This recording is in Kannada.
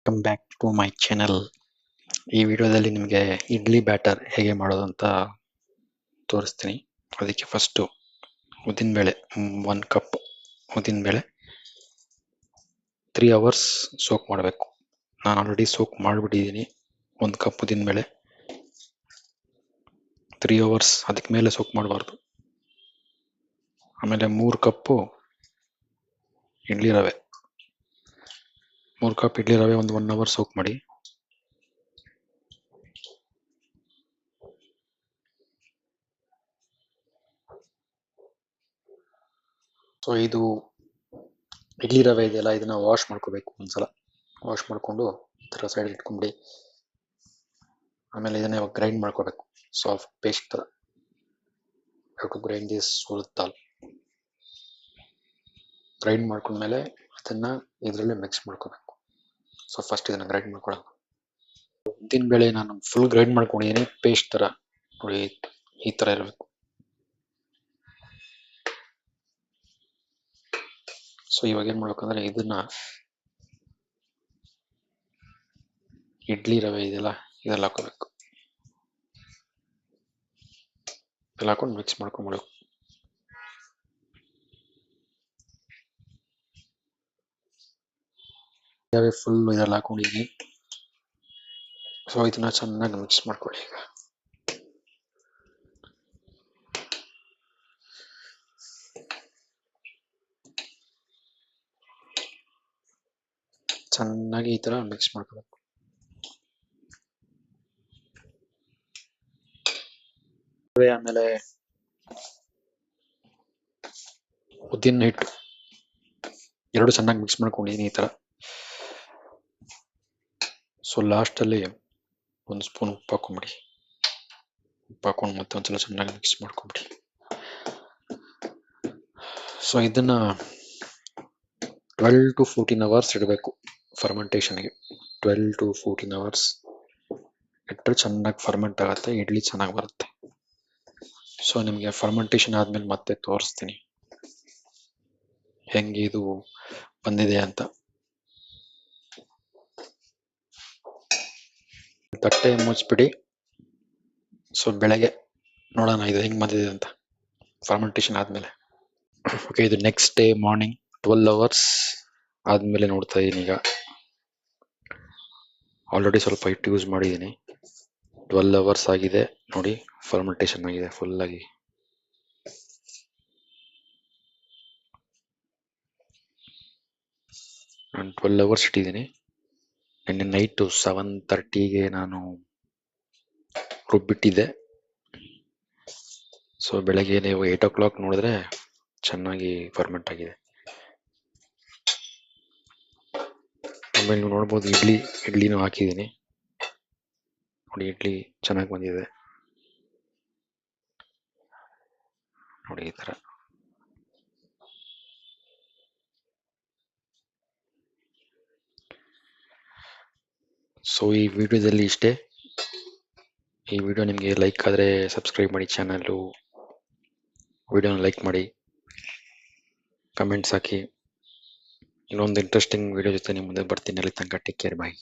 Welcome back to my channel. ಈ ವಿಡಿಯೋದಲ್ಲಿ ನಿಮಗೆ ಇಡ್ಲಿ ಬ್ಯಾಟರ್ ಹೇಗೆ ಮಾಡೋದು ಅಂತ ತೋರಿಸ್ತೀನಿ. ಅದಕ್ಕೆ ಫಸ್ಟು ಉದ್ದಿನಬೇಳೆ 1 ಕಪ್ ಉದ್ದಿನಬೇಳೆ 3 ಅವರ್ಸ್ ಸೋಕ್ ಮಾಡಬೇಕು. ನಾನು ಆಲ್ರೆಡಿ ಸೋಕ್ ಮಾಡಿಬಿಟ್ಟಿದ್ದೀನಿ. 1 ಕಪ್ ಉದ್ದಿನಬೇಳೆ 3 ಅವರ್ಸ್, ಅದಕ್ಕೆ ಮೇಲೆ ಸೋಕ್ ಮಾಡಬಾರ್ದು. ಆಮೇಲೆ 3 ಕಪ್ಪು ಇಡ್ಲಿ ರವೆ 3 ಕಪ್ ಇಡ್ಲಿ ರವೆ ಒಂದು 1 ಅವರ್ ಸೋಕ್ ಮಾಡಿ. ಸೊ ಇದು ಇಡ್ಲಿ ರವೆ ಇದೆಯಲ್ಲ, ಇದನ್ನ ವಾಶ್ ಮಾಡ್ಕೋಬೇಕು. ಒಂದ್ಸಲ ವಾಶ್ ಮಾಡ್ಕೊಂಡು ಈ ಥರ ಸೈಡ್ ಇಟ್ಕೊಂಡ್ಬಿಡಿ. ಆಮೇಲೆ ಇದನ್ನ ಇವಾಗ ಗ್ರೈಂಡ್ ಮಾಡ್ಕೋಬೇಕು, ಸಾಫ್ಟ್ ಪೇಸ್ಟ್ ಥರ. To grind this Surat dal. ಗ್ರೈಂಡ್ ಮಾಡ್ಕೊಂಡ್ಮೇಲೆ ಅದನ್ನ ಇದರಲ್ಲೇ ಮಿಕ್ಸ್ ಮಾಡ್ಕೋಬೇಕು. ಸೊ ಫಸ್ಟ್ ಇದನ್ನ ಗ್ರೈಂಡ್ ಮಾಡ್ಕೊಳ್ಳೋಣ. ಉದ್ದಿನ ಬೇಳೆ ನಾನು ಫುಲ್ ಗ್ರೈಂಡ್ ಮಾಡ್ಕೊಂಡಿದ್ದೀನಿ, ಪೇಸ್ಟ್ ಥರ ನೋಡಿ, ಈ ಥರ ಇರಬೇಕು. ಸೊ ಇವಾಗ ಏನು ಮಾಡ್ಬೇಕಂದ್ರೆ ಇದನ್ನ ಇಡ್ಲಿ ರವೆ ಇದೆಯಲ್ಲ, ಇದೆಲ್ಲ ಹಾಕೋಬೇಕು. ಇದೆಲ್ಲ ಹಾಕೊಂಡು ಮಿಕ್ಸ್ ಮಾಡ್ಕೊಂಡ್ಬಿಡಬೇಕು. ರವೆ ಫುಲ್ ಇದೆಲ್ಲ ಹಾಕೊಂಡಿದ್ದೀನಿ. ಸೊ ಇದನ್ನ ಚೆನ್ನಾಗಿ ಮಿಕ್ಸ್ ಮಾಡ್ಕೊಳ್ಳಿ. ಈಗ ಚೆನ್ನಾಗಿ ಈ ತರ ಮಿಕ್ಸ್ ಮಾಡ್ಕೋಬೇಕು. ಆಮೇಲೆ ಉದ್ದಿನ ಹಿಟ್ಟು ಎರಡು ಚೆನ್ನಾಗಿ ಮಿಕ್ಸ್ ಮಾಡ್ಕೊಂಡಿದ್ದೀನಿ ಈ ತರ. ಸೊ ಲಾಸ್ಟ್ ಅಲ್ಲಿ 1 ಸ್ಪೂನ್ ಉಪ್ಪು ಹಾಕೊಂಡ್ಬಿಡಿ. ಉಪ್ಪು ಹಾಕೊಂಡು ಮತ್ತೆ ಒಂದ್ಸಲ ಚೆನ್ನಾಗಿ ಮಿಕ್ಸ್ ಮಾಡ್ಕೊಂಡ್ಬಿಡಿ. ಸೊ ಇದನ್ನ 12 to 14 ಅವರ್ಸ್ ಇಡಬೇಕು ಫರ್ಮೆಂಟೇಷನ್ಗೆ. 12 to 14 ಅವರ್ಸ್ ಇಟ್ಟರೆ ಚೆನ್ನಾಗಿ ಫರ್ಮೆಂಟ್ ಆಗುತ್ತೆ, ಇಡ್ಲಿ ಚೆನ್ನಾಗಿ ಬರುತ್ತೆ. ಸೊ ನಿಮಗೆ ಫರ್ಮೆಂಟೇಷನ್ ಆದ್ಮೇಲೆ ಮತ್ತೆ ತೋರಿಸ್ತೀನಿ ಹೆಂಗೆ ಇದು ಬಂದಿದೆ ಅಂತ. ತಟ್ಟೆ ಮುಚ್ಚಿಬಿಡಿ. ಸೊ ಬೆಳಗ್ಗೆ ನೋಡೋಣ ಇದು ಹೆಂಗೆ ಬಂದಿದೆ ಅಂತ ಫರ್ಮೆಂಟೇಷನ್ ಆದಮೇಲೆ. ಓಕೆ, ಇದು ನೆಕ್ಸ್ಟ್ ಡೇ ಮಾರ್ನಿಂಗ್ 12 ಅವರ್ಸ್ ಆದಮೇಲೆ ನೋಡ್ತಾ ಇದ್ದೀನಿ. ಈಗ ಆಲ್ರೆಡಿ ಸ್ವಲ್ಪ ಹಿಟ್ಟು ಯೂಸ್ ಮಾಡಿದ್ದೀನಿ. 12 ಅವರ್ಸ್ ಆಗಿದೆ ನೋಡಿ, ಫರ್ಮೆಂಟೇಷನ್ ಆಗಿದೆ ಫುಲ್ಲಾಗಿ. ನಾನು 12 ಅವರ್ಸ್ ಇಟ್ಟಿದ್ದೀನಿ. ನಿನ್ನೆ ನೈಟು 7:30ಗೆ ನಾನು ರುಬ್ಬಿಟ್ಟಿದ್ದೆ. ಸೊ ಬೆಳಗ್ಗೆ ನೀವು 8 o'clock ನೋಡಿದ್ರೆ ಚೆನ್ನಾಗಿ ಫರ್ಮೆಂಟ್ ಆಗಿದೆ. ಆಮೇಲೆ ನೀವು ನೋಡ್ಬೋದು ಇಡ್ಲಿನೂ ಹಾಕಿದ್ದೀನಿ ನೋಡಿ, ಇಡ್ಲಿ ಚೆನ್ನಾಗಿ ಬಂದಿದೆ ನೋಡಿ ಈ ಥರ. ಸೊ ಈ ವಿಡಿಯೋದಲ್ಲಿ ಇಷ್ಟೇ. ಈ ವಿಡಿಯೋ ನಿಮಗೆ ಲೈಕ್ ಆದರೆ ಸಬ್ಸ್ಕ್ರೈಬ್ ಮಾಡಿ ಚಾನಲ್ಲು, ವಿಡಿಯೋನ ಲೈಕ್ ಮಾಡಿ, ಕಮೆಂಟ್ಸ್ ಹಾಕಿ. ಇನ್ನೊಂದು ಇಂಟ್ರೆಸ್ಟಿಂಗ್ ವಿಡಿಯೋ ಜೊತೆ ನಿಮ್ಮ ಮುಂದೆ ಬರ್ತೀನಿ. ಅಲ್ಲಿ ತನಕ ಟೇಕ್ ಕೇರ್, ಬಾಯ್.